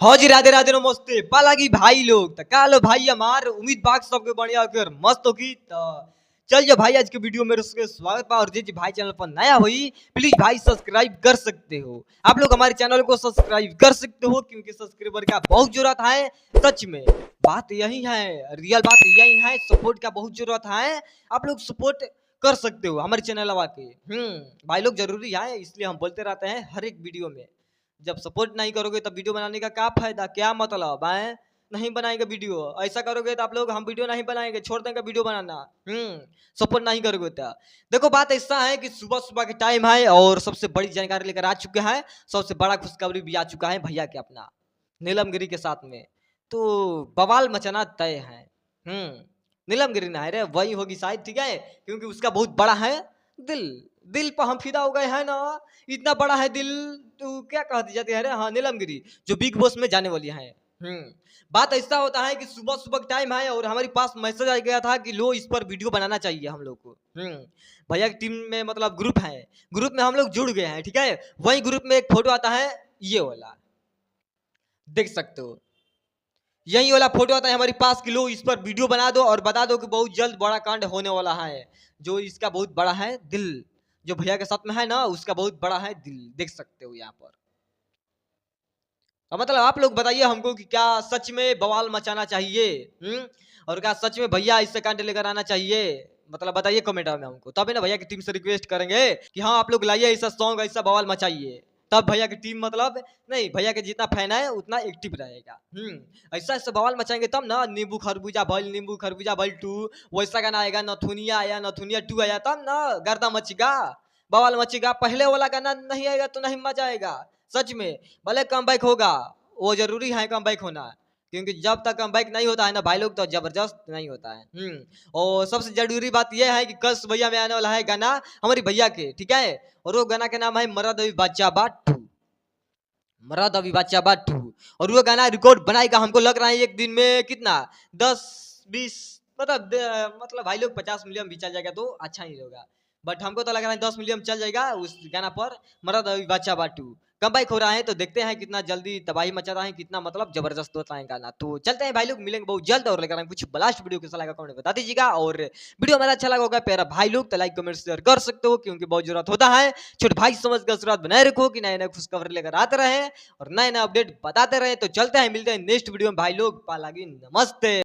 हाँ जी, राधे राधे नमस्ते पालागी भाई लोग कालो भाई हमार उम्मीद बाग सबके बढ़िया कर मस्त होगी तो चलिए भाई आज के वीडियो में उसके स्वागत बा और जी भाई चैनल पर नया हुई प्लीज भाई सब्सक्राइब कर सकते हो। आप लोग हमारे चैनल को सब्सक्राइब कर सकते हो क्योंकि सब्सक्राइबर का बहुत जरूरत है। सच में बात यही है, रियल बात यही है, सपोर्ट का बहुत जरूरत है। आप लोग सपोर्ट कर सकते हो हमारे चैनल के। भाई लोग जरूरी है, इसलिए हम बोलते रहते हैं हर एक वीडियो में। जब सपोर्ट नहीं करोगे तो वीडियो बनाने का क्या फायदा, क्या मतलब है? नहीं बनाएंगे वीडियो, ऐसा करोगे तो आप लोग हम वीडियो नहीं बनाएंगे, छोड़ देंगे वीडियो बनाना। सपोर्ट नहीं करोगे तो देखो बात ऐसा है कि सुबह सुबह के टाइम है और सबसे बड़ी जानकारी लेकर आ चुके हैं। सबसे बड़ा खुशखबरी भी आ चुका है भैया के अपना नीलम गिरी के साथ में, तो बवाल मचाना तय है। नीलम गिरी ना है रे, वही होगी शायद, ठीक है, क्योंकि उसका बहुत बड़ा है दिल। दिल पर हम फिदा हो गए हैं ना, इतना बड़ा है दिल। तो क्या कहती जाती है रे, हाँ नीलम गिरी जो बिग बॉस में जाने वाली है। बात ऐसा होता है कि सुबह सुबह का टाइम है और हमारे पास मैसेज आ गया था कि लो इस पर वीडियो बनाना चाहिए हम लोग को। भैया की टीम में मतलब ग्रुप है, ग्रुप में हम लोग जुड़ गए हैं, ठीक है। वही ग्रुप में एक फोटो आता है, ये वाला देख सकते हो, यही वाला फोटो आता है हमारे पास कि लो इस पर वीडियो बना दो और बता दो कि बहुत जल्द बड़ा कांड होने वाला है। जो इसका बहुत बड़ा है दिल, जो भैया के साथ में है ना उसका बहुत बड़ा है दिल, देख सकते हो यहाँ पर। अब मतलब आप लोग बताइए हमको कि क्या सच में बवाल मचाना चाहिए, और क्या सच में भैया इससे कांड लेकर आना चाहिए? मतलब बताइए कमेंट में हमको, तभी ना भैया की टीम से रिक्वेस्ट करेंगे कि हाँ आप लोग लाइए ऐसा सॉन्ग, ऐसा बवाल मचाइए, तब भैया की टीम मतलब नहीं, भैया के जितना फैन है उतना एक्टिव रहेगा। ऐसा ऐसा बवाल मचाएंगे तब ना, नींबू खरबूजा भल 2 वैसा गाना आएगा, नथुनिया आया, नथुनिया 2 आया, तब ना गर्दा मचेगा, बवाल मचेगा। पहले वाला गाना नहीं आएगा तो नहीं मजा आएगा। सच में भले कम बैक होगा, वो जरूरी है कम बैक होना, क्योंकि जब तक कम बैक नहीं होता है ना भाई लोग तो जबरदस्त नहीं होता है। और सबसे जरूरी बात यह है कि कस भैया में आने वाला है गाना हमारी भैया के, ठीक है, और वो गाना के नाम है मरद अभी बच्चा बात 2, मरद अभी बच्चा बात 2। और वो गाना रिकॉर्ड बनाएगा, हमको लग रहा है एक दिन में कितना 10-20 मतलब भाई लोग 50 मिलियन भी चल जाएगा तो अच्छा ही होगा, बट हमको तो लग रहा है 10 मिलियन चल जाएगा उस गाना पर, मरद अभी बच्चा बाटू। कम बाइक हो रहा है तो देखते हैं कितना जल्दी तबाही मचा रहा है, कितना मतलब जबरदस्त होता है गाना। तो चलते हैं भाई लोग, मिलेंगे बहुत जल्द और लेकर कुछ ब्लास्ट वीडियो कैसा लगा कमेंट बता दीजिएगा। और वीडियो हमारा अच्छा लगा होगा प्यारा भाई लोग तो लाइक कमेंट शेयर कर सकते हो, क्योंकि बहुत जरूरत होता है। छोटे भाई समझ कर शुरुआत बनाए रखो कि नए नए खुशखबरी लेकर आते रहे और नए नए अपडेट बताते रहे। तो चलते हैं, मिलते हैं नेक्स्ट वीडियो में भाई लोग, पालागी नमस्ते।